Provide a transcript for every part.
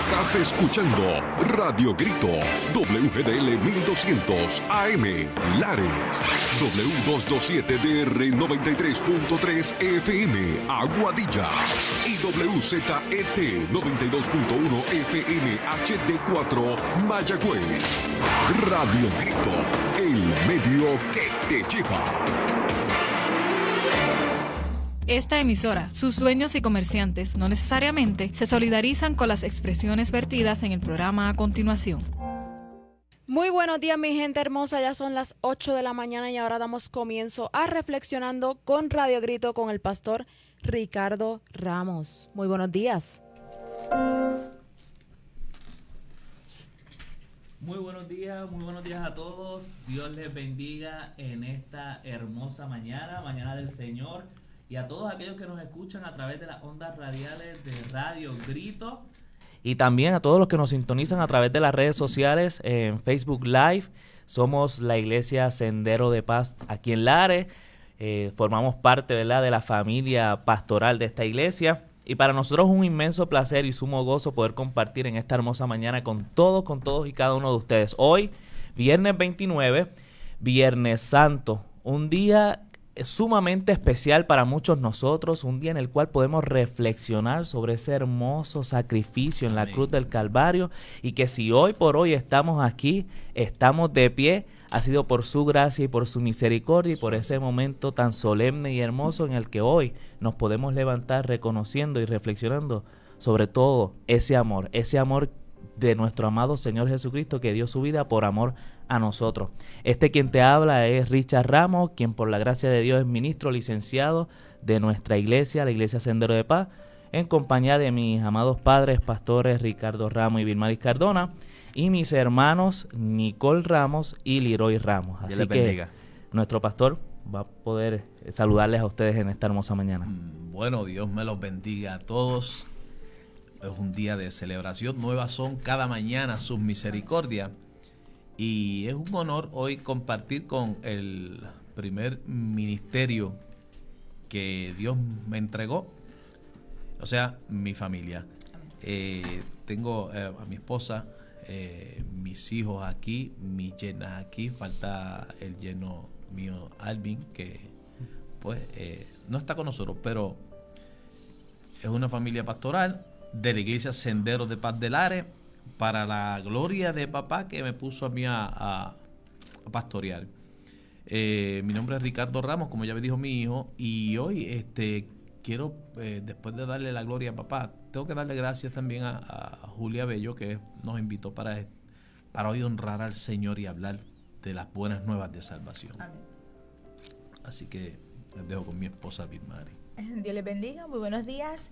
Estás escuchando Radio Grito, WGDL 1200 AM, Lares, W227DR 93.3 FM, Aguadilla, y WZET 92.1 FM HD4, Mayagüez. Radio Grito, el medio que te lleva. Esta emisora, sus dueños y comerciantes no necesariamente se solidarizan con las expresiones vertidas en el programa a continuación. Muy buenos días, mi gente hermosa, ya son las 8 de la mañana y ahora damos comienzo a Reflexionando con Radio Grito con el pastor Ricardo Ramos. Muy buenos días. Muy buenos días a todos. Dios les bendiga en esta hermosa mañana del Señor. Y a todos aquellos que nos escuchan a través de las ondas radiales de Radio Grito. Y también a todos los que nos sintonizan a través de las redes sociales en Facebook Live. Somos la Iglesia Sendero de Paz aquí en Lares. Formamos parte, ¿verdad?, de la familia pastoral de esta iglesia. Y para nosotros es un inmenso placer y sumo gozo poder compartir en esta hermosa mañana con todos y cada uno de ustedes. Hoy, viernes 29, Viernes Santo, un día sumamente especial para muchos nosotros, un día en el cual podemos reflexionar sobre ese hermoso sacrificio en la cruz del Calvario, y que si hoy por hoy estamos aquí, estamos de pie, ha sido por su gracia y por su misericordia y por ese momento tan solemne y hermoso en el que hoy nos podemos levantar reconociendo y reflexionando sobre todo ese amor de nuestro amado Señor Jesucristo, que dio su vida por amor a nosotros. Quien te habla es Richard Ramos, quien por la gracia de Dios es ministro licenciado de nuestra iglesia, la Iglesia Sendero de Paz, en compañía de mis amados padres, pastores Ricardo Ramos y Vilmaris Cardona, y mis hermanos Nicole Ramos y Leroy Ramos. Así que nuestro pastor va a poder saludarles a ustedes en esta hermosa mañana. Bueno, Dios me los bendiga a todos. Es un día de celebración, nuevas son cada mañana sus misericordias, y es un honor hoy compartir con el primer ministerio que Dios me entregó, o sea, mi familia. Tengo a mi esposa, mis hijos aquí, mis yernas aquí, falta el yerno mío Alvin, que pues no está con nosotros, pero es una familia pastoral de la Iglesia Sendero de Paz de Lares, para la gloria de papá que me puso a mí a pastorear. Mi nombre es Ricardo Ramos, como ya me dijo mi hijo, y hoy quiero, después de darle la gloria a papá, tengo que darle gracias también a Julia Bello, que nos invitó para hoy honrar al Señor y hablar de las buenas nuevas de salvación. Amén. Así que les dejo con mi esposa Vilmari. Dios les bendiga, muy buenos días.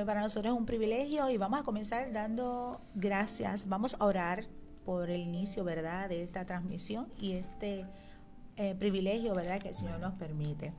Para nosotros es un privilegio y vamos a comenzar dando gracias. Vamos a orar por el inicio, ¿verdad?, de esta transmisión y privilegio, ¿verdad?, que el Señor nos permite.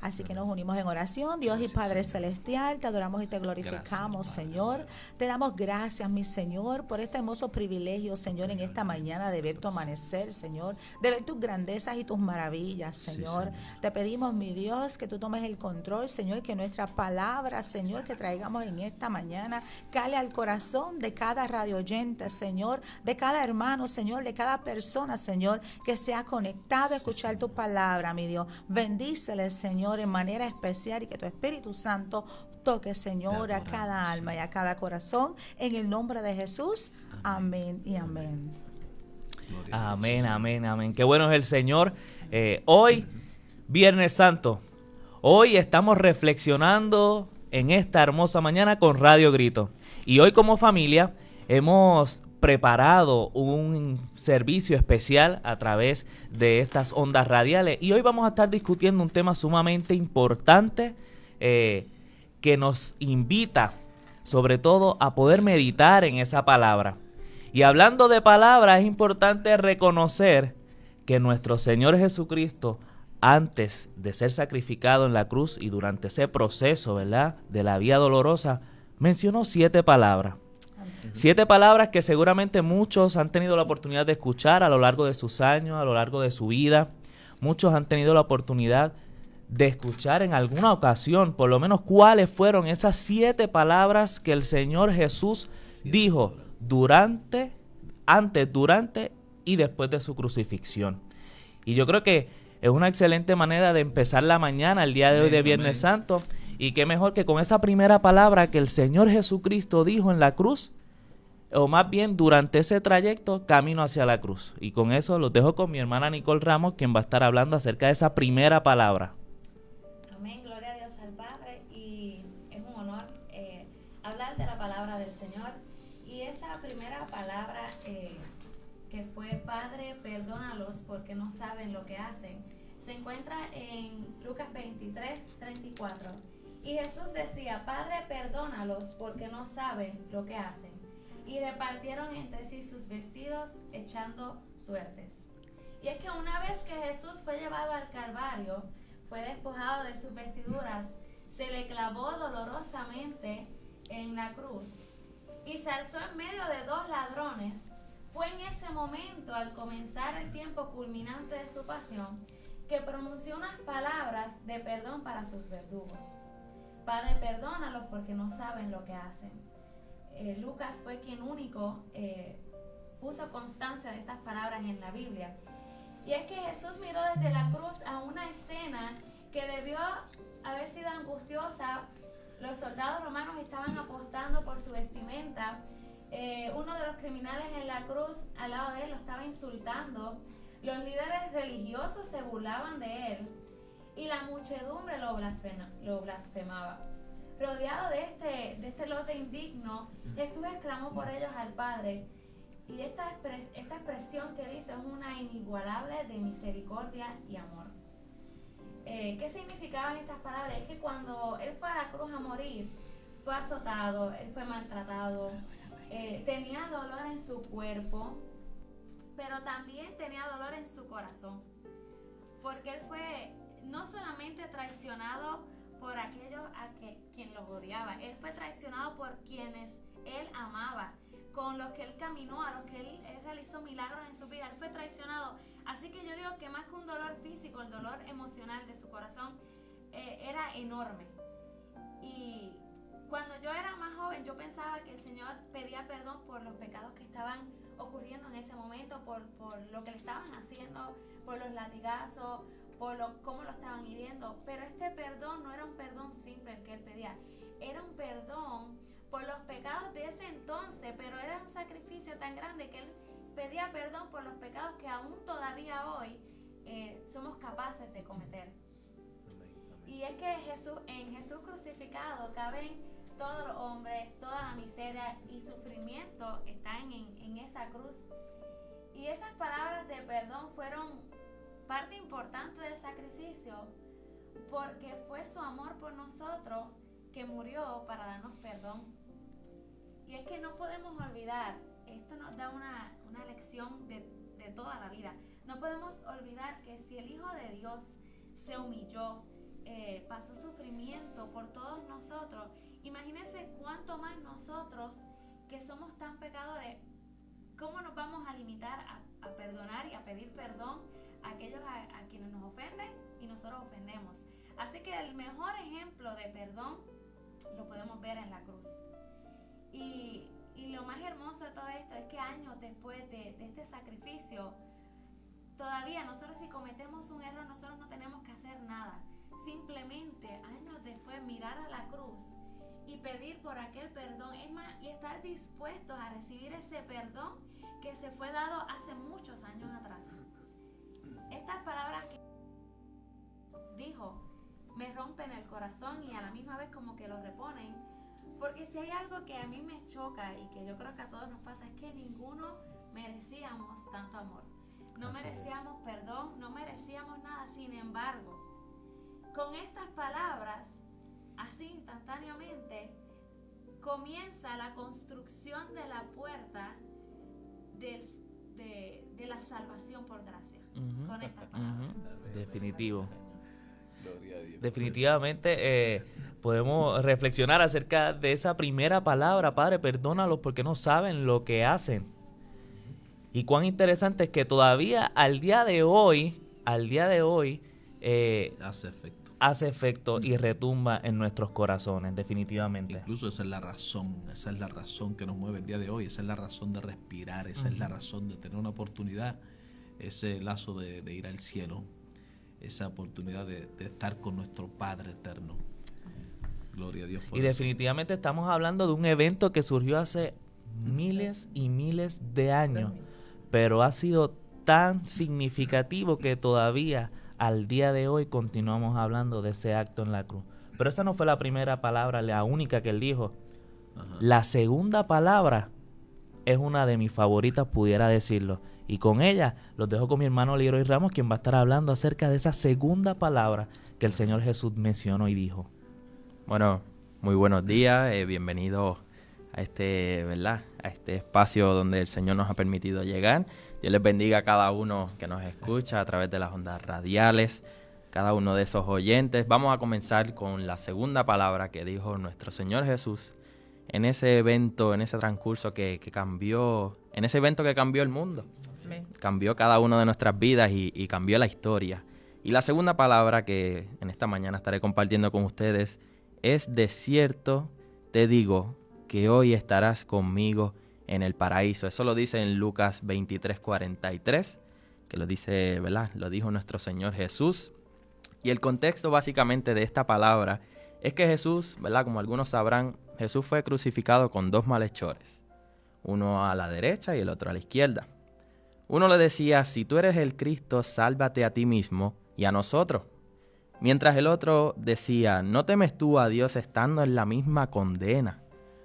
Así que nos unimos en oración. Dios y Padre Celestial, te adoramos y te glorificamos, Señor. Te damos gracias, mi Señor, por este hermoso privilegio, Señor, en esta mañana de ver tu amanecer, Señor, de ver tus grandezas y tus maravillas, Señor. Te pedimos, mi Dios, que tú tomes el control, Señor, que nuestra palabra, Señor, que traigamos en esta mañana, cale al corazón de cada radio oyente, Señor, de cada hermano, Señor, de cada persona, Señor, que sea conectado a escuchar tu palabra, mi Dios. Bendícele, Señor, en manera especial, y que tu Espíritu Santo toque, Señor, a cada alma y a cada corazón, en el nombre de Jesús. Amén y amén. Amén, amén, amén. Qué bueno es el Señor. Hoy, Viernes Santo, hoy estamos reflexionando en esta hermosa mañana con Radio Grito. Y hoy como familia hemos preparado un servicio especial a través de estas ondas radiales, y hoy vamos a estar discutiendo un tema sumamente importante que nos invita sobre todo a poder meditar en esa palabra. Y hablando de palabra, es importante reconocer que nuestro Señor Jesucristo, antes de ser sacrificado en la cruz y durante ese proceso, ¿verdad?, de la vía dolorosa, mencionó 7 palabras. 7 palabras que seguramente muchos han tenido la oportunidad de escuchar a lo largo de sus años, a lo largo de su vida. Muchos han tenido la oportunidad de escuchar en alguna ocasión, por lo menos, cuáles fueron esas 7 palabras que el Señor Jesús dijo antes, durante y después de su crucifixión. Y yo creo que es una excelente manera de empezar la mañana, el día de hoy de Viernes Santo. Y qué mejor que con esa primera palabra que el Señor Jesucristo dijo en la cruz, o más bien durante ese trayecto, camino hacia la cruz. Y con eso los dejo con mi hermana Nicole Ramos, quien va a estar hablando acerca de esa primera palabra. Amén, gloria a Dios al Padre, y es un honor hablar de la palabra del Señor. Y esa primera palabra que fue: Padre, perdónalos porque no saben lo que hacen, se encuentra en Lucas 23:34. Y Jesús decía: Padre, perdónalos porque no saben lo que hacen. Y repartieron entre sí sus vestidos, echando suertes. Y es que una vez que Jesús fue llevado al Calvario, fue despojado de sus vestiduras, se le clavó dolorosamente en la cruz y se alzó en medio de dos ladrones. Fue en ese momento, al comenzar el tiempo culminante de su pasión, que pronunció unas palabras de perdón para sus verdugos. Padre, perdónalos porque no saben lo que hacen. Lucas fue quien único puso constancia de estas palabras en la Biblia. Y es que Jesús miró desde la cruz a una escena que debió haber sido angustiosa. Los soldados romanos estaban apostando por su vestimenta. Uno de los criminales en la cruz al lado de él lo estaba insultando. Los líderes religiosos se burlaban de él y la muchedumbre lo blasfemaba. Rodeado de este lote indigno, Jesús exclamó por ellos al Padre. Y esta expresión que dice es una inigualable de misericordia y amor. ¿Qué significaban estas palabras? Es que cuando él fue a la cruz a morir, fue azotado, él fue maltratado, tenía dolor en su cuerpo, pero también tenía dolor en su corazón, porque él fue no solamente traicionado por aquellos quien los odiaba, él fue traicionado por quienes él amaba, con los que él caminó, a los que él realizó milagros en su vida. Él fue traicionado. Así que yo digo que más que un dolor físico, el dolor emocional de su corazón era enorme. Y cuando yo era más joven, yo pensaba que el Señor pedía perdón por los pecados que estaban ocurriendo en ese momento, por lo que le estaban haciendo, por los latigazos, por cómo lo estaban hiriendo. Pero este perdón no era un perdón simple el que él pedía, era un perdón por los pecados de ese entonces, pero era un sacrificio tan grande que él pedía perdón por los pecados que aún todavía hoy somos capaces de cometer. Y es que en Jesús crucificado caben todos los hombres, toda la miseria y sufrimiento están en esa cruz. Y esas palabras de perdón fueron parte importante del sacrificio, porque fue su amor por nosotros que murió para darnos perdón. Y es que no podemos olvidar, esto nos da una lección de toda la vida. No podemos olvidar que si el Hijo de Dios se humilló, pasó sufrimiento por todos nosotros, imagínense cuánto más nosotros que somos tan pecadores, cómo nos vamos a limitar a perdonar y a pedir perdón a aquellos a quienes nos ofenden y nosotros ofendemos. Así que el mejor ejemplo de perdón lo podemos ver en la cruz. Y lo más hermoso de todo esto es que años después de este sacrificio, todavía nosotros, si cometemos un error, nosotros no tenemos que hacer nada. Simplemente años después mirar a la cruz y pedir por aquel perdón, es más, y estar dispuestos a recibir ese perdón que se fue dado hace muchos años atrás. Estas palabras que dijo me rompen el corazón y a la misma vez como que lo reponen, porque si hay algo que a mí me choca y que yo creo que a todos nos pasa, es que ninguno merecíamos tanto amor, no merecíamos perdón, no merecíamos nada. Sin embargo, con estas palabras, así instantáneamente, comienza la construcción de la puerta de la salvación por gracia. Con estas palabras. Definitivo. Definitivamente podemos reflexionar acerca de esa primera palabra: Padre, perdónalos porque no saben lo que hacen. Y cuán interesante es que todavía al día de hoy hace efecto. hace efecto y retumba en nuestros corazones, definitivamente. Incluso esa es la razón que nos mueve el día de hoy, esa es la razón de respirar, esa es la razón de tener una oportunidad, ese lazo de ir al cielo, esa oportunidad de estar con nuestro Padre eterno. Gloria a Dios por Y eso. definitivamente estamos hablando de un evento que surgió hace miles y miles de años, pero ha sido tan significativo que todavía al día de hoy continuamos hablando de ese acto en la cruz. Pero esa no fue la primera palabra, la única que él dijo. Ajá. La segunda palabra es una de mis favoritas, pudiera decirlo. Y con ella los dejo con mi hermano Leroy Ramos, quien va a estar hablando acerca de esa segunda palabra que el Señor Jesús mencionó y dijo. Bueno, muy buenos días, bienvenidos a ¿verdad? A este espacio donde el Señor nos ha permitido llegar. Dios les bendiga a cada uno que nos escucha a través de las ondas radiales, cada uno de esos oyentes. Vamos a comenzar con la segunda palabra que dijo nuestro Señor Jesús en ese evento, en ese transcurso que cambió, en ese evento que cambió el mundo. Amén. Cambió cada una de nuestras vidas y cambió la historia. Y la segunda palabra que en esta mañana estaré compartiendo con ustedes es: de cierto te digo que hoy estarás conmigo en el paraíso. Eso lo dice en Lucas 23:43, que lo dice, ¿verdad? Lo dijo nuestro Señor Jesús. Y el contexto básicamente de esta palabra es que Jesús, ¿verdad? Como algunos sabrán, Jesús fue crucificado con dos malhechores, uno a la derecha y el otro a la izquierda. Uno le decía: si tú eres el Cristo, sálvate a ti mismo y a nosotros. Mientras el otro decía: ¿no temes tú a Dios estando en la misma condena?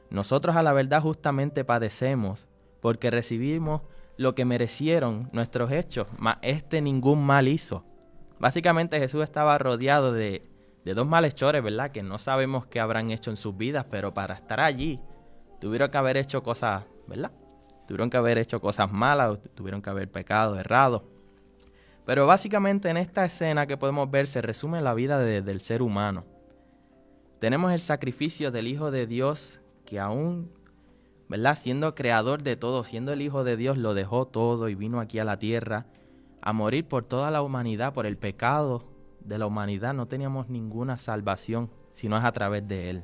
Nosotros a la verdad justamente padecemos, porque recibimos lo que merecieron nuestros hechos, mas ningún mal hizo. Básicamente Jesús estaba rodeado de dos malhechores, ¿verdad? Que no sabemos qué habrán hecho en sus vidas, pero para estar allí tuvieron que haber hecho cosas, ¿verdad? Tuvieron que haber hecho cosas malas, tuvieron que haber pecado, errado. Pero básicamente en esta escena que podemos ver se resume la vida del ser humano. Tenemos el sacrificio del Hijo de Dios, que aún, ¿verdad? Siendo creador de todo, siendo el Hijo de Dios, lo dejó todo y vino aquí a la tierra a morir por toda la humanidad, por el pecado de la humanidad. No teníamos ninguna salvación si no es a través de Él.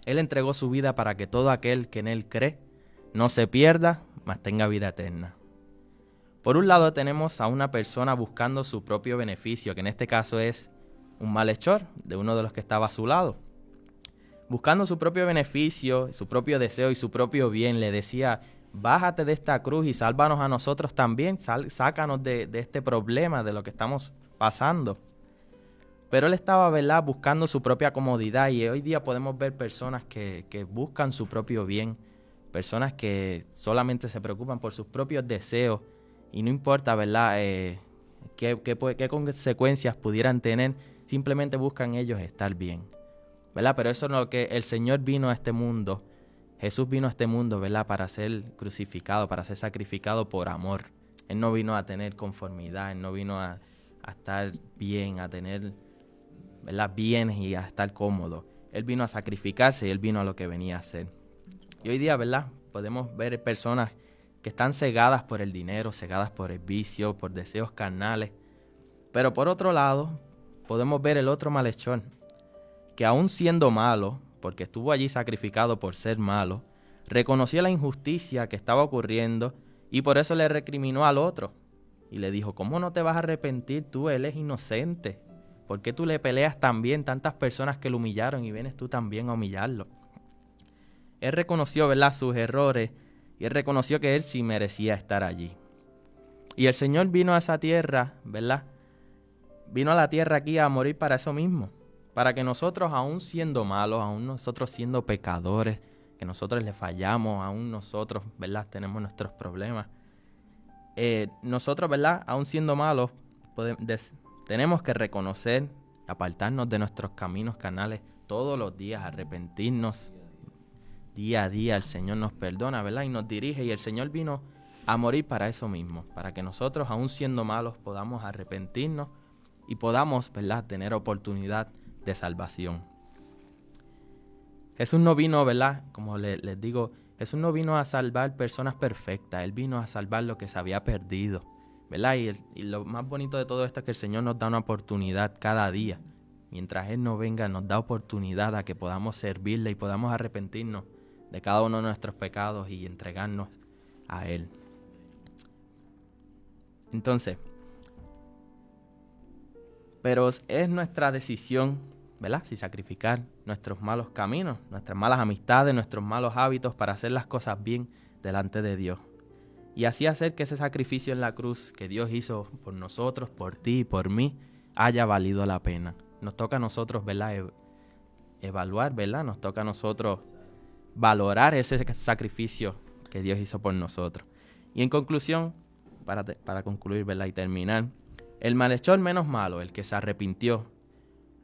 Él entregó su vida para que todo aquel que en Él cree no se pierda, mas tenga vida eterna. Por un lado tenemos a una persona buscando su propio beneficio, que en este caso es un malhechor de uno de los que estaba a su lado. Buscando su propio beneficio, su propio deseo y su propio bien, le decía: bájate de esta cruz y sálvanos a nosotros también, sácanos de este problema, de lo que estamos pasando. Pero él estaba, ¿verdad?, buscando su propia comodidad, y hoy día podemos ver personas que buscan su propio bien, personas que solamente se preocupan por sus propios deseos y no importa, ¿verdad?, qué consecuencias pudieran tener, simplemente buscan ellos estar bien, ¿verdad? Pero eso es lo que el Señor vino a este mundo. Jesús vino a este mundo, ¿verdad?, para ser crucificado, para ser sacrificado por amor. Él no vino a tener conformidad, Él no vino a estar bien, a tener, ¿verdad?, bienes y a estar cómodo. Él vino a sacrificarse y Él vino a lo que venía a hacer. Y hoy día, ¿verdad?, podemos ver personas que están cegadas por el dinero, cegadas por el vicio, por deseos carnales. Pero por otro lado, podemos ver el otro malhechor, que aún siendo malo, porque estuvo allí sacrificado por ser malo, reconoció la injusticia que estaba ocurriendo y por eso le recriminó al otro. Y le dijo: ¿cómo no te vas a arrepentir tú? Él es inocente. ¿Por qué tú le peleas también tantas personas que lo humillaron y vienes tú también a humillarlo? Él reconoció, ¿verdad?, sus errores, y él reconoció que él sí merecía estar allí. Y el Señor vino a esa tierra, ¿verdad? Vino a la tierra aquí a morir para eso mismo. Para que nosotros, aún siendo malos, aún nosotros siendo pecadores, que nosotros le fallamos, aún nosotros, ¿verdad?, tenemos nuestros problemas. Nosotros, ¿verdad?, aún siendo malos, tenemos que reconocer, apartarnos de nuestros caminos carnales todos los días, arrepentirnos. Día a día el Señor nos perdona, ¿verdad?, y nos dirige, y el Señor vino a morir para eso mismo, para que nosotros, aún siendo malos, podamos arrepentirnos y podamos, ¿verdad?, tener oportunidad de salvación. Jesús no vino, ¿verdad?, como les digo, Jesús no vino a salvar personas perfectas, Él vino a salvar lo que se había perdido, ¿verdad? Y lo más bonito de todo esto es que el Señor nos da una oportunidad cada día mientras Él no venga, nos da oportunidad a que podamos servirle y podamos arrepentirnos de cada uno de nuestros pecados y entregarnos a Él. Entonces, pero es nuestra decisión, ¿verdad? Si sacrificar nuestros malos caminos, nuestras malas amistades, nuestros malos hábitos para hacer las cosas bien delante de Dios. Y así hacer que ese sacrificio en la cruz que Dios hizo por nosotros, por ti y por mí, haya valido la pena. Nos toca a nosotros, ¿verdad? Evaluar, ¿verdad? Nos toca a nosotros valorar ese sacrificio que Dios hizo por nosotros. Y en conclusión, para concluir, ¿verdad? Y terminar, el malhechor menos malo, el que se arrepintió,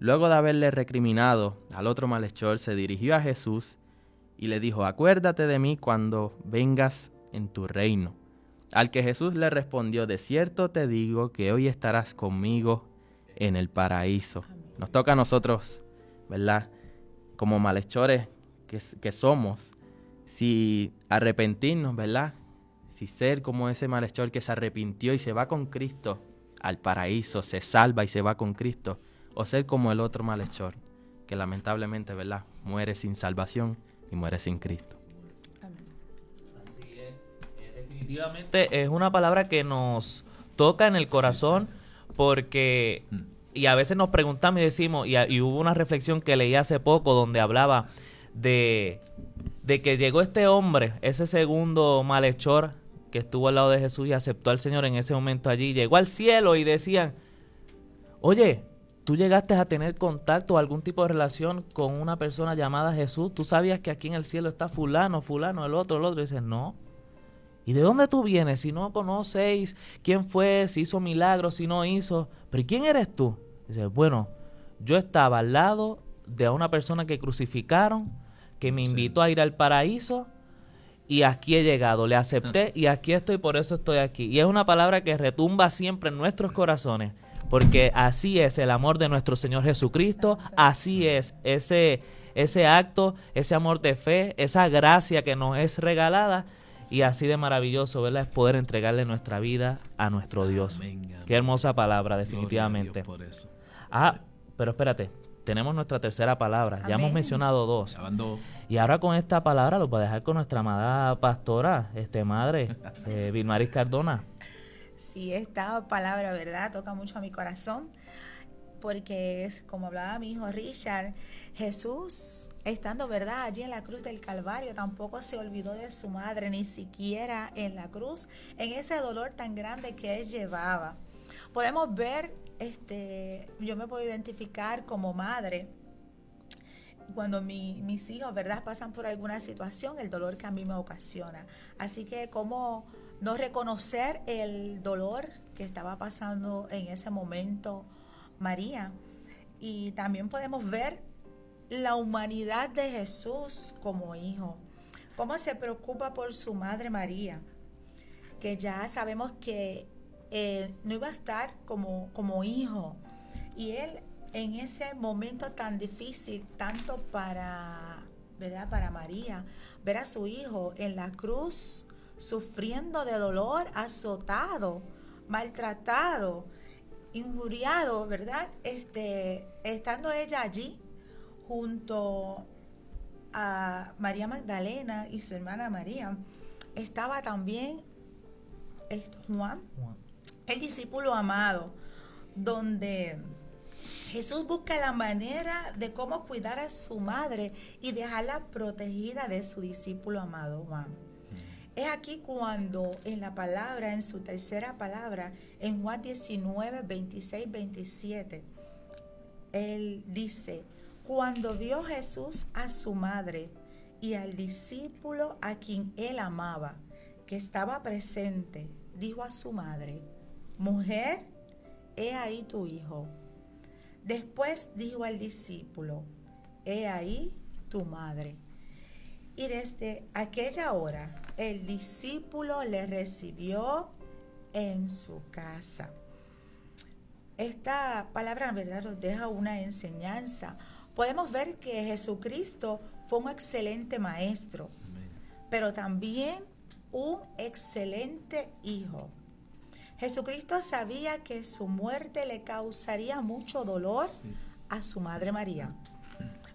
luego de haberle recriminado al otro malhechor, se dirigió a Jesús y le dijo: acuérdate de mí cuando vengas en tu reino. Al que Jesús le respondió: de cierto te digo que hoy estarás conmigo en el paraíso. Nos toca a nosotros, ¿verdad? Como malhechores que somos, si arrepentirnos, ¿verdad? Si ser como ese malhechor que se arrepintió y se va con Cristo al paraíso, se salva y se va con Cristo, o ser como el otro malhechor que lamentablemente, ¿verdad?, muere sin salvación y muere sin Cristo. Así es. Definitivamente es una palabra que nos toca en el corazón, porque y a veces nos preguntamos y decimos, y hubo una reflexión que leí hace poco donde hablaba de que llegó este hombre, ese segundo malhechor que estuvo al lado de Jesús y aceptó al Señor en ese momento allí, llegó al cielo y decían: oye, ¿tú llegaste a tener contacto o algún tipo de relación con una persona llamada Jesús? ¿Tú sabías que aquí en el cielo está fulano, el otro? Y dices: no. ¿Y de dónde tú vienes? Si no conocéis quién fue, si hizo milagros, si no hizo. ¿Pero y quién eres tú? Dice: bueno, yo estaba al lado de una persona que crucificaron, que me invitó a ir al paraíso, y aquí he llegado, le acepté y aquí estoy, por eso estoy aquí. Y es una palabra que retumba siempre en nuestros corazones, porque así es el amor de nuestro Señor Jesucristo, así es ese acto, ese amor de fe, esa gracia que nos es regalada, y así de maravilloso, ¿verdad?, es poder entregarle nuestra vida a nuestro Dios. Amén, amén. Qué hermosa palabra, definitivamente. Por eso. Pero espérate, tenemos nuestra tercera palabra. Amén. Ya hemos mencionado dos. Y ahora con esta palabra lo voy a dejar con nuestra amada pastora, madre, Vilmaris Cardona. Sí, esta palabra, ¿verdad?, toca mucho a mi corazón, porque es como hablaba mi hijo Richard, Jesús, estando, ¿verdad?, allí en la cruz del Calvario, tampoco se olvidó de su madre, ni siquiera en la cruz, en ese dolor tan grande que él llevaba. Podemos ver, yo me puedo identificar como madre, cuando mis hijos, ¿verdad?, pasan por alguna situación, el dolor que a mí me ocasiona. Así que cómo no reconocer el dolor que estaba pasando en ese momento María. Y también podemos ver la humanidad de Jesús como hijo, cómo se preocupa por su madre María, que ya sabemos que no iba a estar como hijo, y él en ese momento tan difícil, tanto para María, ver a su hijo en la cruz sufriendo de dolor, azotado, maltratado, injuriado, ¿verdad? Estando ella allí junto a María Magdalena y su hermana María, estaba también Juan, el discípulo amado, donde Jesús busca la manera de cómo cuidar a su madre y dejarla protegida de su discípulo amado Juan. Es aquí cuando en la palabra, en su tercera palabra, en Juan 19, 26, 27, él dice: cuando vio Jesús a su madre y al discípulo a quien él amaba, que estaba presente, dijo a su madre: mujer, he ahí tu hijo. Después dijo al discípulo: he ahí tu madre. Y desde aquella hora el discípulo le recibió en su casa. Esta palabra, en verdad, nos deja una enseñanza. Podemos ver que Jesucristo fue un excelente maestro, pero también un excelente hijo. Jesucristo sabía que su muerte le causaría mucho dolor a su madre María.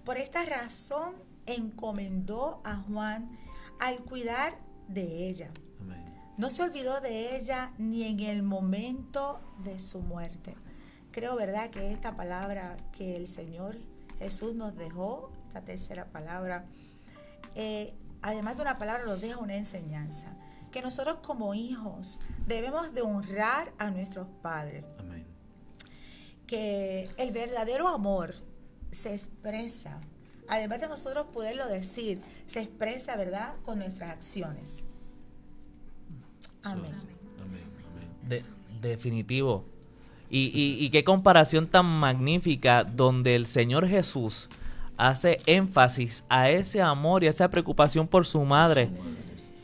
Por esta razón encomendó a Juan al cuidar de ella. Amén. No se olvidó de ella ni en el momento de su muerte. Creo, ¿verdad?, que esta palabra que el Señor Jesús nos dejó, esta tercera palabra, además de una palabra, nos deja una enseñanza. Que nosotros como hijos debemos de honrar a nuestros padres. Amén. Que el verdadero amor se expresa, además de nosotros poderlo decir, se expresa, ¿verdad?, con nuestras acciones. Amén. Amén. Definitivo. Y qué comparación tan magnífica donde el Señor Jesús hace énfasis a ese amor y a esa preocupación por su madre.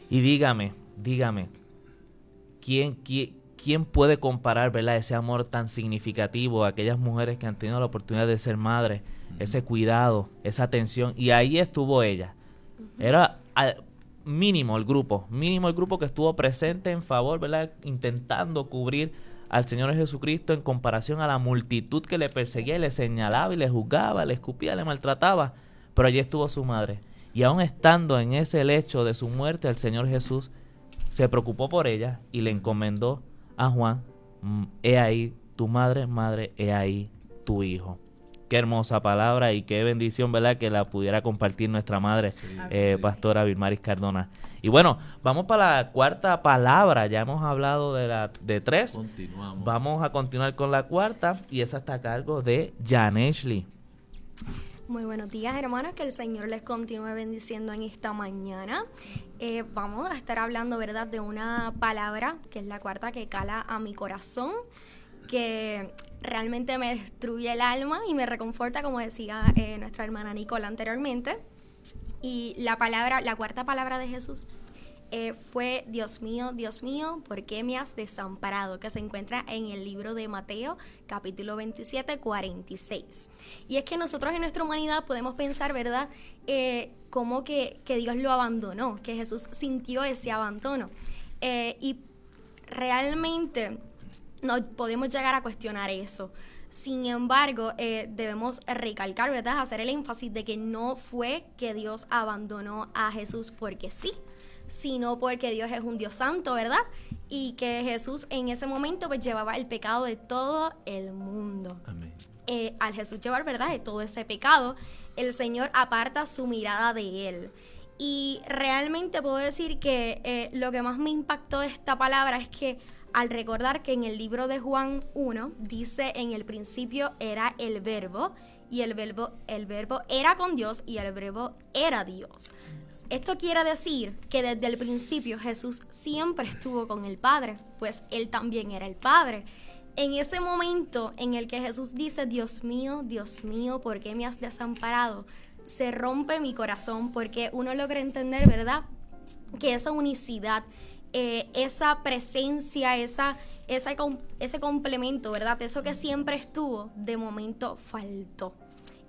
Y dígame, ¿quién puede comparar, ¿verdad?, ese amor tan significativo a aquellas mujeres que han tenido la oportunidad de ser madres? Ese cuidado, esa atención. Y ahí estuvo ella. Era mínimo el grupo que estuvo presente en favor, ¿verdad?, intentando cubrir al Señor Jesucristo en comparación a la multitud que le perseguía y le señalaba y le juzgaba, le escupía, le maltrataba. Pero allí estuvo su madre. Y aún estando en ese lecho de su muerte, el Señor Jesús se preocupó por ella y le encomendó a Juan: he ahí tu madre, he ahí tu hijo. Qué hermosa palabra y qué bendición, ¿verdad?, que la pudiera compartir nuestra madre, Pastora Vilmaris Cardona. Y bueno, vamos para la cuarta palabra. Ya hemos hablado de tres. Continuamos. Vamos a continuar con la cuarta, y esa está a cargo de Janeshly. Muy buenos días, hermanos, que el Señor les continúe bendiciendo en esta mañana. Vamos a estar hablando, ¿verdad?, de una palabra que es la cuarta, que cala a mi corazón, que realmente me destruye el alma y me reconforta, como decía nuestra hermana Nicola anteriormente. Y la cuarta palabra de Jesús fue: Dios mío, ¿por qué me has desamparado?, que se encuentra en el libro de Mateo, capítulo 27, 46. Y es que nosotros en nuestra humanidad podemos pensar, ¿verdad?, como que Dios lo abandonó, que Jesús sintió ese abandono. Y realmente no podemos llegar a cuestionar eso. Sin embargo, debemos recalcar, ¿verdad?, hacer el énfasis de que no fue que Dios abandonó a Jesús porque sí, sino porque Dios es un Dios santo, ¿verdad? Y que Jesús en ese momento pues llevaba el pecado de todo el mundo. Amén. Al Jesús llevar, ¿verdad?, de todo ese pecado, el Señor aparta su mirada de él. Y realmente puedo decir que lo que más me impactó de esta palabra es que al recordar que en el libro de Juan 1 dice: en el principio era el verbo, y el verbo era con Dios, y el verbo era Dios. Esto quiere decir que desde el principio Jesús siempre estuvo con el Padre, pues Él también era el Padre. En ese momento en el que Jesús dice: Dios mío, ¿por qué me has desamparado?, se rompe mi corazón, porque uno logra entender, ¿verdad?, que esa unicidad, esa presencia, ese complemento, ¿verdad?, eso que siempre estuvo, de momento faltó.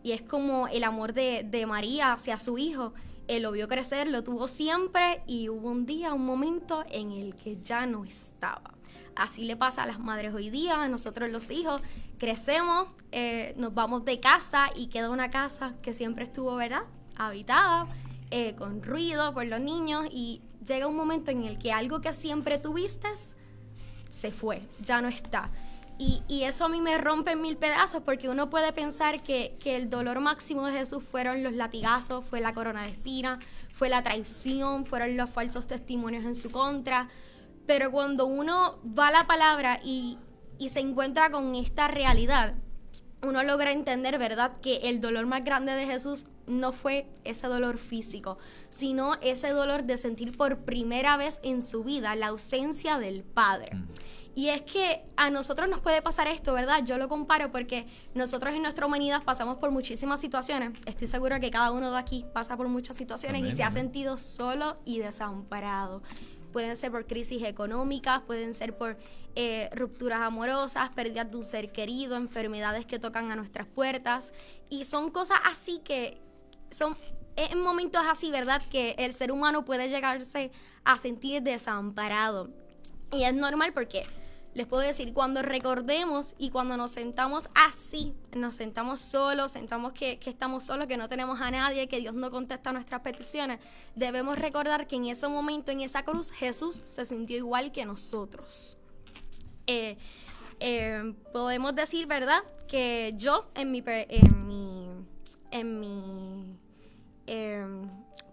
Y es como el amor de María hacia su hijo. Él lo vio crecer, lo tuvo siempre, y hubo un momento en el que ya no estaba. Así le pasa a las madres hoy día, a nosotros los hijos. Crecemos, nos vamos de casa y queda una casa que siempre estuvo, ¿verdad?, habitada, con ruido por los niños, y llega un momento en el que algo que siempre tuviste se fue, ya no está. Y eso a mí me rompe en mil pedazos, porque uno puede pensar que el dolor máximo de Jesús fueron los latigazos, fue la corona de espinas, fue la traición, fueron los falsos testimonios en su contra. Pero cuando uno va a la palabra y se encuentra con esta realidad, uno logra entender, ¿verdad?, que el dolor más grande de Jesús no fue ese dolor físico, sino ese dolor de sentir por primera vez en su vida la ausencia del Padre. Y es que a nosotros nos puede pasar esto, ¿verdad? Yo lo comparo porque nosotros en nuestra humanidad pasamos por muchísimas situaciones. Estoy segura que cada uno de aquí pasa por muchas situaciones. Amén, y se ha sentido solo y desamparado. Pueden ser por crisis económicas, pueden ser por rupturas amorosas, pérdidas de un ser querido, enfermedades que tocan a nuestras puertas. Y son cosas así que son en momentos así, ¿verdad?, que el ser humano puede llegarse a sentir desamparado. Y es normal porque les puedo decir, cuando recordemos y cuando nos sentamos así, nos sentamos solos, sentamos que estamos solos, que no tenemos a nadie, que Dios no contesta nuestras peticiones, debemos recordar que en ese momento, en esa cruz, Jesús se sintió igual que nosotros. Podemos decir, ¿verdad?, que yo en mi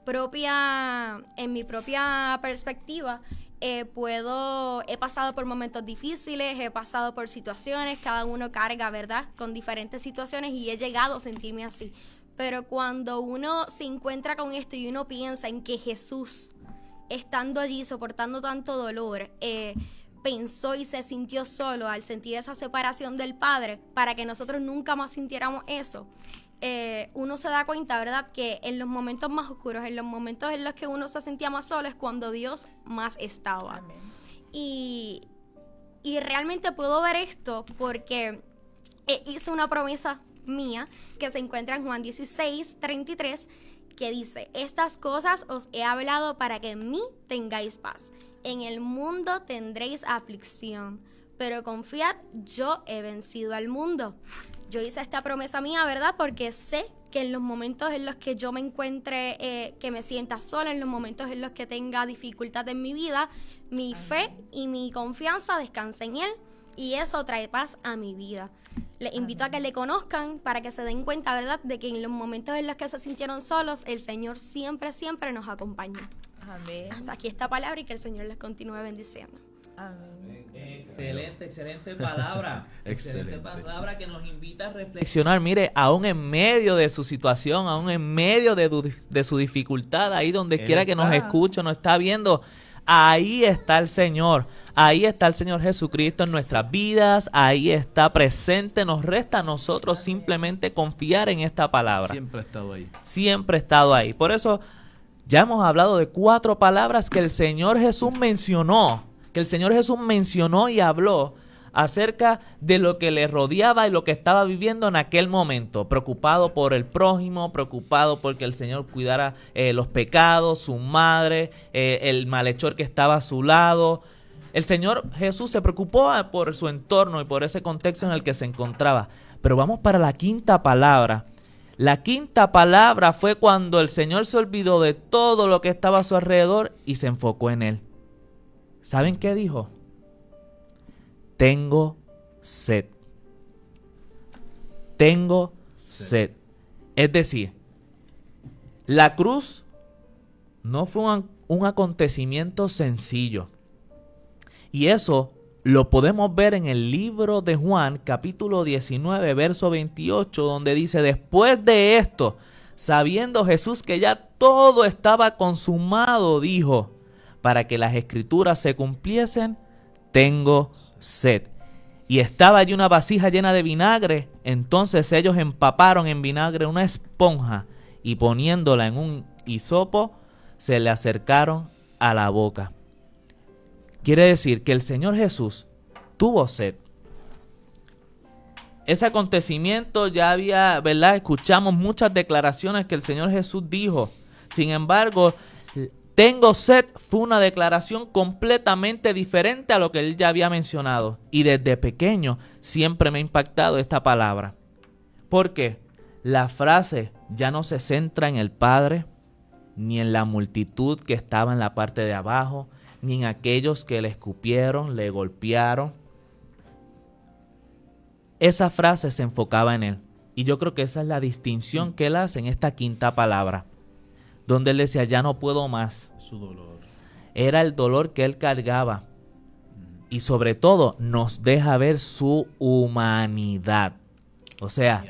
propia perspectiva, he pasado por momentos difíciles, he pasado por situaciones, cada uno carga, ¿verdad?, con diferentes situaciones, y he llegado a sentirme así. Pero cuando uno se encuentra con esto y uno piensa en que Jesús, estando allí, soportando tanto dolor, pensó y se sintió solo al sentir esa separación del Padre, para que nosotros nunca más sintiéramos eso, uno se da cuenta, ¿verdad?, que en los momentos más oscuros, en los momentos en los que uno se sentía más solo, es cuando Dios más estaba. Amén. Y realmente puedo ver esto porque hice una promesa mía que se encuentra en Juan 16:33, que dice: estas cosas os he hablado para que en mí tengáis paz. En el mundo tendréis aflicción, pero confiad, yo he vencido al mundo. Yo hice esta promesa mía, ¿verdad?, porque sé que en los momentos en los que yo me encuentre, que me sienta sola, en los momentos en los que tenga dificultad en mi vida, mi fe y mi confianza descansa en Él, y eso trae paz a mi vida. Les invito a que le conozcan para que se den cuenta, ¿verdad?, de que en los momentos en los que se sintieron solos, el Señor siempre, siempre nos acompañó. Amén. Hasta aquí esta palabra, y que el Señor les continúe bendiciendo. Amén. Excelente palabra. Excelente palabra que nos invita a reflexionar. Mire, aún en medio de su situación, aún en medio de su dificultad, ahí donde quiera que nos escuche, nos está viendo, ahí está el Señor. Ahí está el Señor Jesucristo en nuestras vidas. Ahí está presente. Nos resta a nosotros simplemente confiar en esta palabra. Siempre ha estado ahí. Siempre ha estado ahí. Por eso ya hemos hablado de 4 palabras que el Señor Jesús mencionó. Que el Señor Jesús mencionó y habló acerca de lo que le rodeaba y lo que estaba viviendo en aquel momento. Preocupado por el prójimo, preocupado porque el Señor cuidara los pecados, su madre, el malhechor que estaba a su lado. El Señor Jesús se preocupó por su entorno y por ese contexto en el que se encontraba. Pero vamos para la 5ª palabra. La 5ª palabra fue cuando el Señor se olvidó de todo lo que estaba a su alrededor y se enfocó en Él. ¿Saben qué dijo? Tengo sed. Tengo sed. Es decir, la cruz no fue un acontecimiento sencillo. Y eso lo podemos ver en el libro de Juan, capítulo 19, verso 28, donde dice: después de esto, sabiendo Jesús que ya todo estaba consumado, dijo: para que las escrituras se cumpliesen, tengo sed. Y estaba allí una vasija llena de vinagre. Entonces ellos empaparon en vinagre una esponja y poniéndola en un hisopo, se le acercaron a la boca. Quiere decir que el Señor Jesús tuvo sed. Ese acontecimiento ya había, ¿verdad? Escuchamos muchas declaraciones que el Señor Jesús dijo. Sin embargo, tengo sed fue una declaración completamente diferente a lo que él ya había mencionado. Y desde pequeño siempre me ha impactado esta palabra. ¿Por qué? La frase ya no se centra en el Padre, ni en la multitud que estaba en la parte de abajo, ni en aquellos que le escupieron, le golpearon. Esa frase se enfocaba en Él. Y yo creo que esa es la distinción que Él hace en esta 5ª palabra, donde Él decía: ya no puedo más. Su dolor. Era el dolor que Él cargaba. Y sobre todo nos deja ver su humanidad. O sea,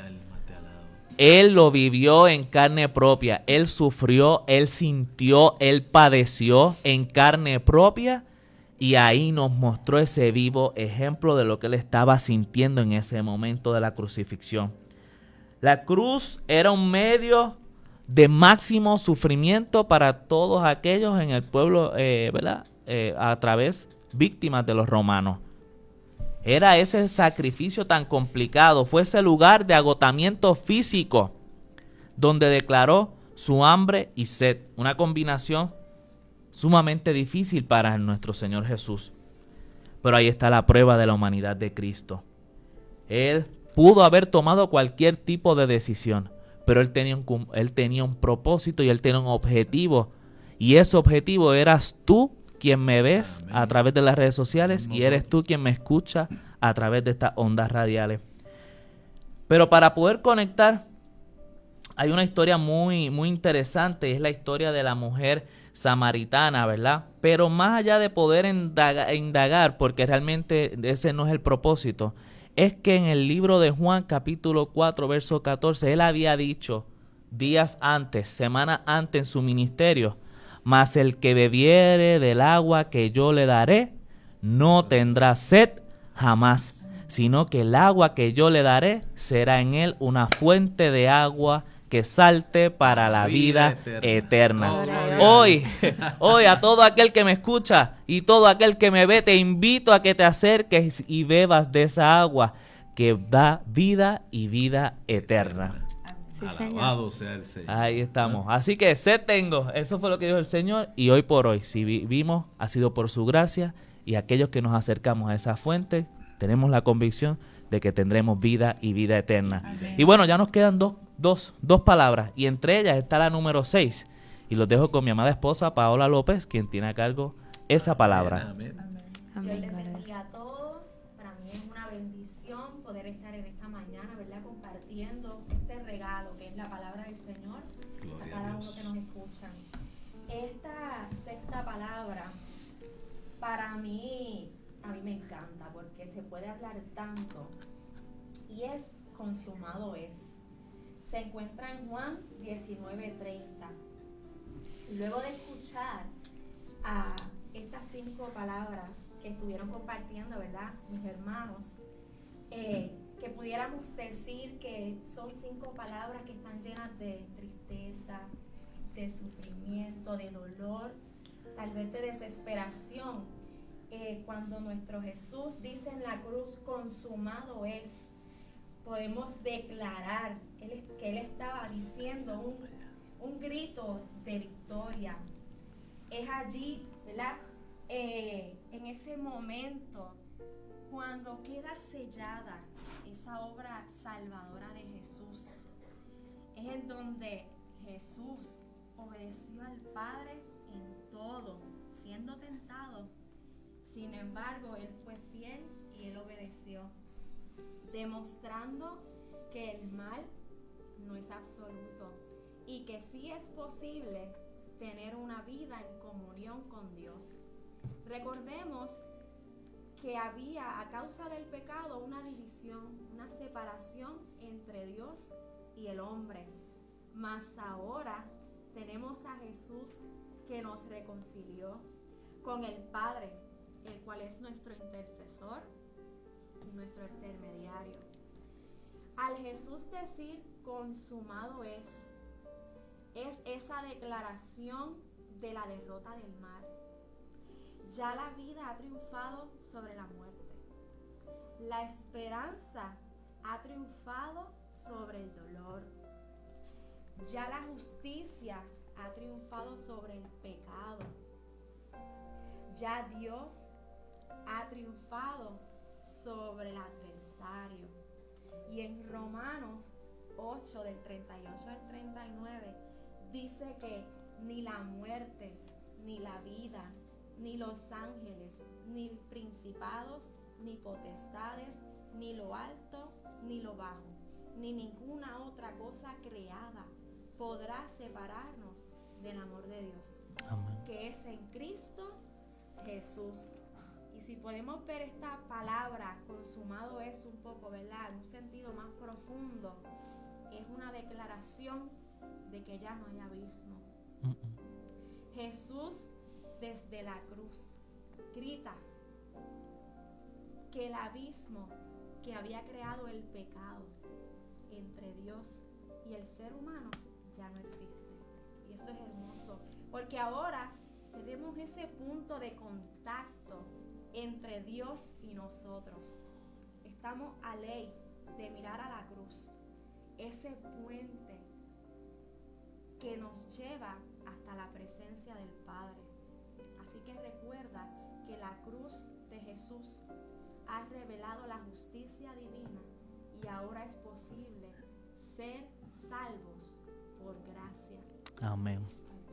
Él lo vivió en carne propia. Él sufrió, Él sintió, Él padeció en carne propia. Y ahí nos mostró ese vivo ejemplo de lo que Él estaba sintiendo en ese momento de la crucifixión. La cruz era un medio de máximo sufrimiento para todos aquellos en el pueblo, ¿verdad? A través, víctimas de los romanos. Era ese sacrificio tan complicado, fue ese lugar de agotamiento físico donde declaró su hambre y sed, una combinación sumamente difícil para nuestro Señor Jesús. Pero ahí está la prueba de la humanidad de Cristo. Él pudo haber tomado cualquier tipo de decisión, pero él tenía un propósito y él tenía un objetivo. Y ese objetivo eras tú quien me ves Amén. A través de las redes sociales y eres tú quien me escucha a través de estas ondas radiales. Pero para poder conectar, hay una historia muy, muy interesante, es la historia de la mujer samaritana, ¿verdad? Pero más allá de poder indagar, porque realmente ese no es el propósito, es que en el libro de Juan, capítulo 4, verso 14, él había dicho días antes, semanas antes en su ministerio, mas el que bebiere del agua que yo le daré, no tendrá sed jamás, sino que el agua que yo le daré será en él una fuente de agua que salte para la vida eterna. Hoy a todo aquel que me escucha y todo aquel que me ve, te invito a que te acerques y bebas de esa agua que da vida y vida eterna. Sí, Alabado sea el Señor. Ahí estamos. Así que sed tengo. Eso fue lo que dijo el Señor. Y hoy por hoy, si vivimos, ha sido por su gracia. Y aquellos que nos acercamos a esa fuente, tenemos la convicción de que tendremos vida y vida eterna. Amén. Y bueno, ya nos quedan dos palabras. Y entre ellas está la número 6. Y los dejo con mi amada esposa, Paola López, quien tiene a cargo esa palabra. Amén. Dios les bendiga a todos. Para mí es una bendición poder estar en esta mañana, ¿verdad? Compartiendo este regalo que es la palabra del Señor. Gloria a cada uno que nos escuchan. Esta sexta palabra, para mí, a mí me encanta porque se puede hablar tanto. Y es consumado es. Se encuentra en Juan 19:30. Luego de escuchar a estas 5 palabras que estuvieron compartiendo, ¿verdad? Mis hermanos, que pudiéramos decir que son 5 palabras que están llenas de tristeza, de sufrimiento, de dolor, tal vez de desesperación. Cuando nuestro Jesús dice en la cruz, consumado es, podemos declarar que Él estaba diciendo un grito de victoria. Es allí, ¿verdad? En ese momento, cuando queda sellada esa obra salvadora de Jesús, es en donde Jesús obedeció al Padre en todo, siendo tentado. Sin embargo, Él fue fiel y Él obedeció, demostrando que el mal no es absoluto y que sí es posible tener una vida en comunión con Dios. Recordemos que había, a causa del pecado, una división, una separación entre Dios y el hombre. Mas ahora tenemos a Jesús que nos reconcilió con el Padre, el cual es nuestro intercesor y nuestro intermediario. Al Jesús decir consumado es esa declaración de la derrota del mal. Ya la vida ha triunfado sobre la muerte. La esperanza ha triunfado sobre el dolor. Ya la justicia ha triunfado sobre el pecado. Ya Dios ha triunfado sobre el adversario. Y en Romanos 8, del 38 al 39, dice que ni la muerte, ni la vida, ni los ángeles, ni principados, ni potestades, ni lo alto, ni lo bajo, ni ninguna otra cosa creada podrá separarnos del amor de Dios. Amén. Que es en Cristo Jesús. Y si podemos ver esta palabra, consumado es un poco, ¿verdad? En un sentido más profundo, es una declaración de que ya no hay abismo. Jesús desde la cruz grita que el abismo que había creado el pecado entre Dios y el ser humano ya no existe. Y eso es hermoso, porque ahora tenemos ese punto de contacto entre Dios y nosotros. Estamos a ley de mirar a la cruz, ese puente que nos lleva hasta la presencia del Padre. Así que recuerda que la cruz de Jesús ha revelado la justicia divina y ahora es posible ser salvos por gracia. Amén.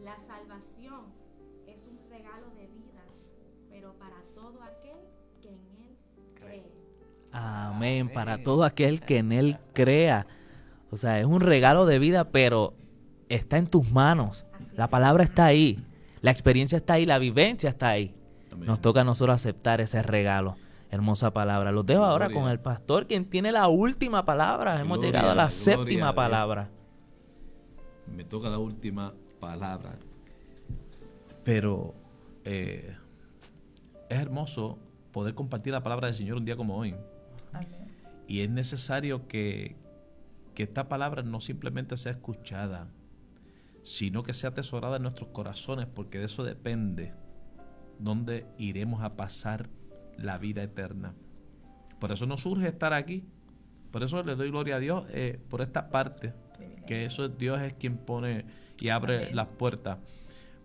La salvación es un regalo de vida, pero para todo aquel que en Él cree. Amén. Para todo aquel que en Él crea. O sea, es un regalo de vida, pero está en tus manos. La palabra está ahí. La experiencia está ahí. La vivencia está ahí. Amén. Nos toca a nosotros aceptar ese regalo. Hermosa palabra. Los dejo ahora con el pastor, quien tiene la última palabra. Hemos llegado a la séptima palabra. Me toca la última palabra. Pero es hermoso poder compartir la palabra del Señor un día como hoy. Amén. Y es necesario que esta palabra no simplemente sea escuchada, sino que sea atesorada en nuestros corazones, porque de eso depende dónde iremos a pasar la vida eterna. Por eso nos surge estar aquí. Por eso le doy gloria a Dios por esta parte, que eso Dios es quien pone y abre Amén. Las puertas.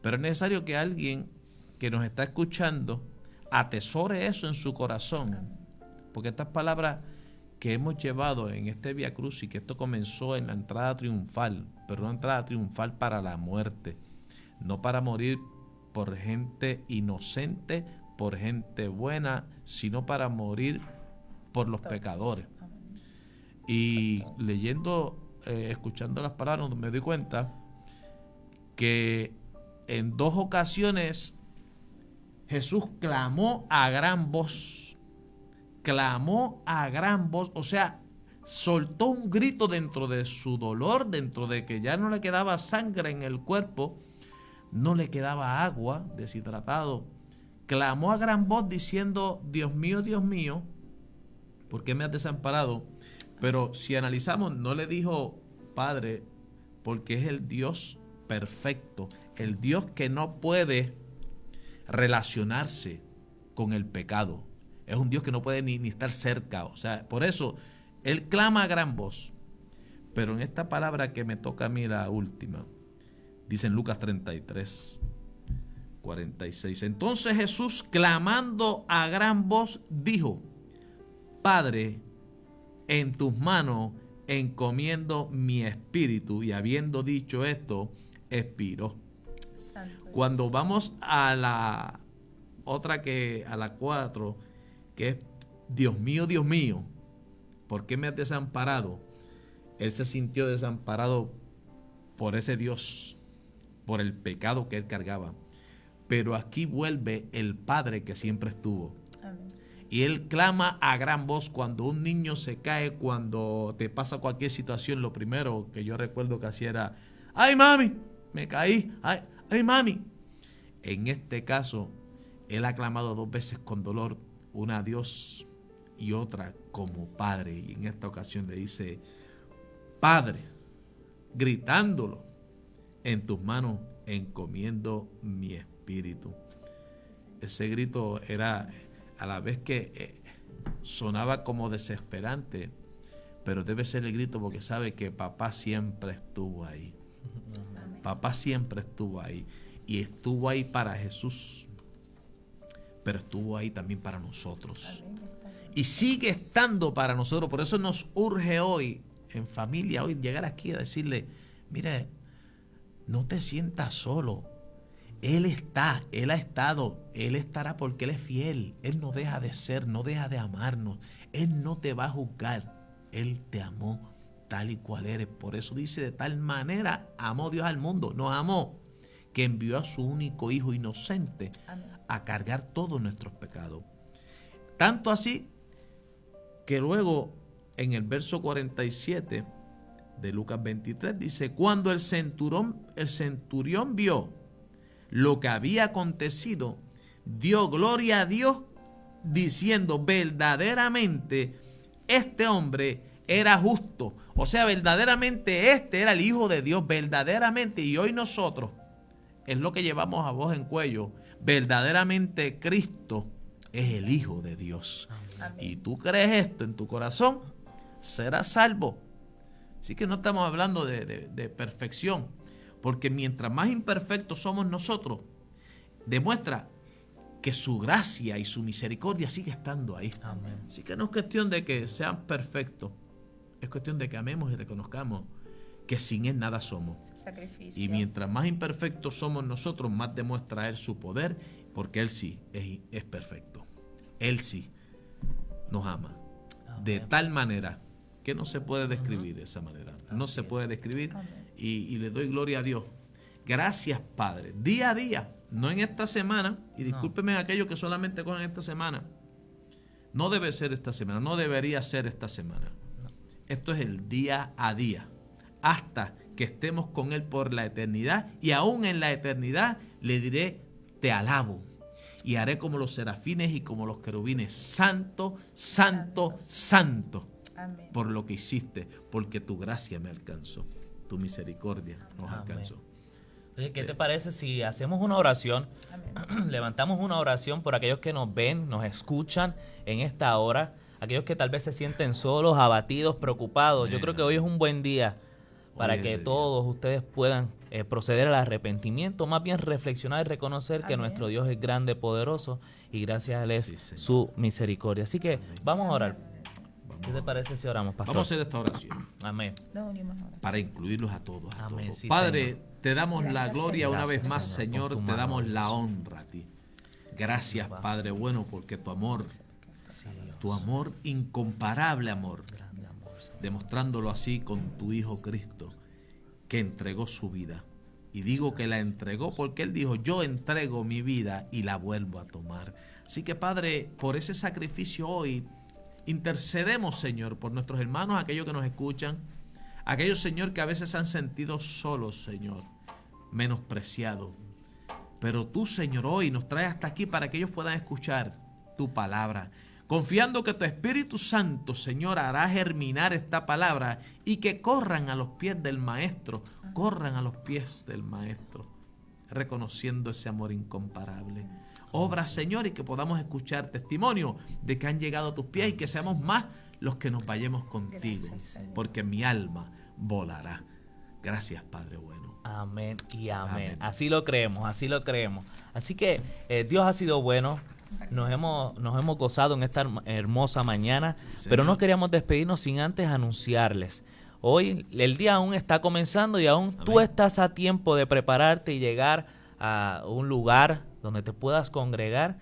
Pero es necesario que alguien que nos está escuchando atesore eso en su corazón, porque estas palabras que hemos llevado en este Vía Crucis, que esto comenzó en la entrada triunfal, pero una entrada triunfal para la muerte, no para morir por gente inocente, por gente buena, sino para morir por los pecadores. Y leyendo, escuchando las palabras, me doy cuenta que en 2 ocasiones Jesús clamó a gran voz. Clamó a gran voz, o sea, soltó un grito dentro de su dolor, dentro de que ya no le quedaba sangre en el cuerpo, no le quedaba agua, deshidratado. Clamó a gran voz diciendo: Dios mío, ¿por qué me has desamparado? Pero si analizamos, no le dijo Padre, porque es el Dios perfecto, el Dios que no puede relacionarse con el pecado. Es un Dios que no puede ni estar cerca. O sea, por eso Él clama a gran voz. Pero en esta palabra que me toca a mí, la última, dice en Lucas 33, 46. Entonces Jesús, clamando a gran voz, dijo: Padre, en tus manos encomiendo mi espíritu. Y habiendo dicho esto, expiró. Cuando vamos a la otra, a la 4, que es: Dios mío, ¿por qué me has desamparado? Él se sintió desamparado por ese Dios, por el pecado que él cargaba. Pero aquí vuelve el Padre que siempre estuvo. Amén. Y él clama a gran voz cuando un niño se cae, cuando te pasa cualquier situación. Lo primero que yo recuerdo que hacía era: ¡ay, mami! Me caí. ¡Ay, mami! En este caso, él ha clamado 2 veces con dolor, una a Dios y otra como Padre. Y en esta ocasión le dice: Padre, gritándolo, en tus manos encomiendo mi espíritu. Ese grito era a la vez que sonaba como desesperante, pero debe ser el grito porque sabe que papá siempre estuvo ahí. Papá siempre estuvo ahí, y estuvo ahí para Jesús, pero estuvo ahí también para nosotros. Y sigue estando para nosotros. Por eso nos urge hoy, en familia, hoy llegar aquí a decirle: mire, no te sientas solo. Él está, Él ha estado, Él estará, porque Él es fiel. Él no deja de ser, no deja de amarnos. Él no te va a juzgar. Él te amó tal y cual eres. Por eso dice: de tal manera amó Dios al mundo. Nos amó, que envió a su único Hijo inocente a cargar todos nuestros pecados. Tanto así que luego en el verso 47 de Lucas 23 dice: cuando el centurión vio lo que había acontecido, dio gloria a Dios, diciendo: verdaderamente este hombre era justo. O sea, verdaderamente este era el Hijo de Dios, verdaderamente. Y hoy nosotros es lo que llevamos a voz en cuello: verdaderamente Cristo es el Hijo de Dios. Amén. Y tú crees esto en tu corazón, serás salvo. Así que no estamos hablando de perfección, porque mientras más imperfectos somos nosotros, demuestra que su gracia y su misericordia sigue estando ahí. Amén. Así que no es cuestión de que sean perfectos, es cuestión de que amemos y reconozcamos que sin Él nada somos. Sacrificio. Y mientras más imperfectos somos nosotros, más demuestra Él su poder, porque Él sí es perfecto. Él sí nos ama. Amén. De tal manera que no se puede describir esa manera. No se puede describir. Y le doy gloria a Dios. Gracias, Padre. Día a día, no en esta semana. Y discúlpenme a aquellos que solamente cogen esta semana. No debe ser esta semana. No debería ser esta semana. Esto es el día a día. Hasta que estemos con Él por la eternidad. Y aún en la eternidad le diré, te alabo. Y haré como los serafines y como los querubines. Santo, santo, santo. Amén. Por lo que hiciste, porque tu gracia me alcanzó, tu misericordia nos Amén. alcanzó. Oye, ¿qué te parece si hacemos una oración? Amén. Levantamos una oración por aquellos que nos ven, nos escuchan en esta hora, aquellos que tal vez se sienten solos, abatidos, preocupados. Yo creo que hoy es un buen día para Hoy es que ese todos ustedes puedan proceder al arrepentimiento, más bien reflexionar y reconocer que Amén. nuestro Dios es grande, poderoso y gracias a Él es Sí, Señor. su misericordia. Así que vamos a orar. ¿Qué te parece si oramos, pastor? Vamos a hacer esta oración Amén. Nos unimos ahora. para incluirlos a todos. Amén, sí, Padre, Señor. te damos la Gracias, gloria Señor. una vez Gracias, más, Señor, Señor. por tu Te mano, damos la Dios. honra a ti. Gracias, Papá. Padre bueno, porque tu amor, Sí, Dios. tu amor, incomparable amor, Grande amor, Señor. demostrándolo así con tu Hijo Cristo, que entregó su vida. Y digo que la entregó porque Él dijo, yo entrego mi vida y la vuelvo a tomar. Así que, Padre, por ese sacrificio hoy, intercedemos, Señor, por nuestros hermanos, aquellos que nos escuchan, aquellos, Señor, que a veces se han sentido solos, Señor, menospreciados. Pero tú, Señor, hoy nos traes hasta aquí para que ellos puedan escuchar tu palabra, confiando que tu Espíritu Santo, Señor, hará germinar esta palabra y que corran a los pies del Maestro, corran a los pies del Maestro, reconociendo ese amor incomparable. Obra, Señor, y que podamos escuchar testimonio de que han llegado a tus pies y que seamos más los que nos vayamos contigo, Gracias, Señor. porque mi alma volará. Gracias, Padre bueno. Amén y amén. Amén. Así lo creemos, así lo creemos. Así que Dios ha sido bueno. Nos hemos gozado en esta hermosa mañana, Sí, pero no Señor. queríamos despedirnos sin antes anunciarles. Hoy el día aún está comenzando y aún tú Amén. estás a tiempo de prepararte y llegar a un lugar donde te puedas congregar,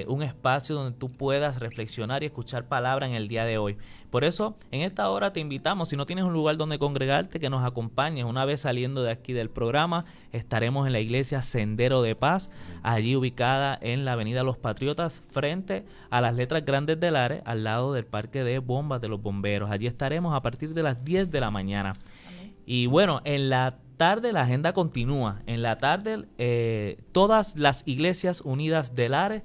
un espacio donde tú puedas reflexionar y escuchar palabra en el día de hoy. Por eso, en esta hora te invitamos, si no tienes un lugar donde congregarte, que nos acompañes. Una vez saliendo de aquí del programa, estaremos en la iglesia Sendero de Paz, allí ubicada en la avenida Los Patriotas, frente a las Letras Grandes del Lares, al lado del parque de bombas de los bomberos. Allí estaremos a partir de las 10 de la mañana. Y bueno, en la tarde la agenda continúa. En la tarde todas las iglesias unidas del Lares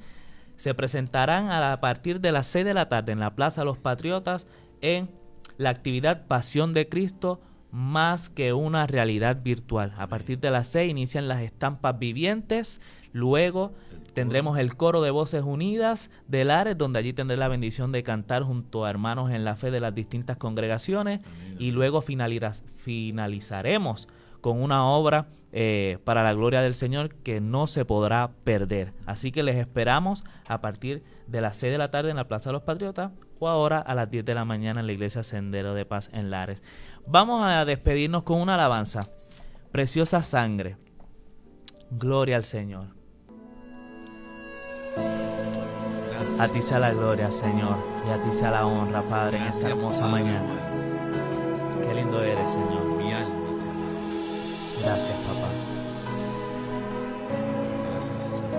se presentarán a partir de las 6 de la tarde en la Plaza Los Patriotas en la actividad Pasión de Cristo, más que una realidad virtual. A partir de las 6 inician las estampas vivientes, luego tendremos el coro de voces unidas de Lares, donde allí tendré la bendición de cantar junto a hermanos en la fe de las distintas congregaciones, y luego finalizaremos con una obra para la gloria del Señor que no se podrá perder. Así que les esperamos a partir de las 6 de la tarde en la Plaza de los Patriotas o ahora a las 10 de la mañana en la iglesia Sendero de Paz en Lares. Vamos a despedirnos con una alabanza. Preciosa sangre. Gloria al Señor. Gracias. A ti sea la gloria, Señor, y a ti sea la honra, Padre, en esta Gracias, hermosa Padre mañana. bueno. Qué lindo eres, Señor. Mi alma te alaba. Gracias, papá. Gracias, Señor.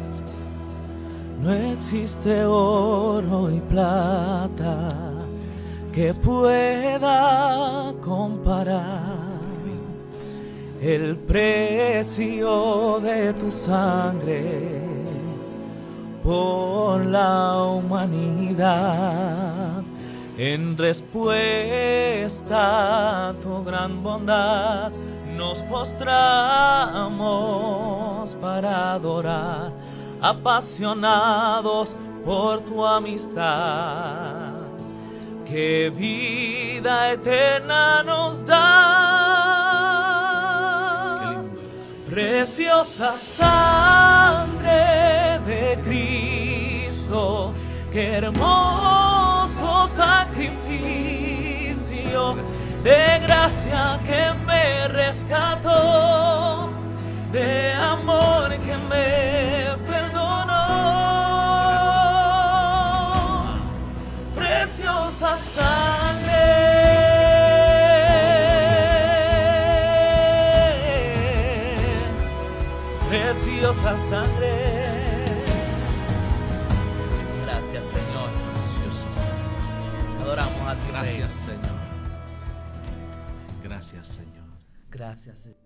Gracias, Señor. No existe oro y plata que pueda comparar el precio de tu sangre por la humanidad. En respuesta a tu gran bondad, nos postramos para adorar, apasionados por tu amistad, que vida eterna nos da. Qué lindo eres. preciosa sangre de Cristo, qué hermoso sacrificio de gracia que me rescató, de amor que me perdonó. Preciosa sangre, preciosa sangre. Gracias, Señor. Preciosa sangre. Adoramos a ti, Rey. Gracias, Señor. Gracias, Señor. Gracias, Señor.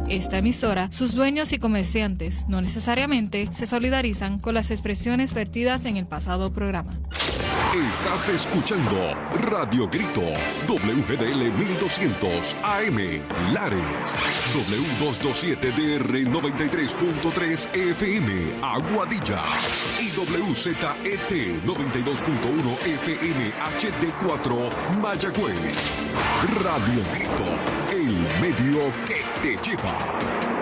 Esta emisora, sus dueños y comerciantes no necesariamente se solidarizan con las expresiones vertidas en el pasado programa. Estás escuchando Radio Grito, WGDL 1200 AM, Lares, W227DR 93.3 FM, Aguadilla, y WZET 92.1 FM HD4, Mayagüez. Radio Grito, el medio que te lleva.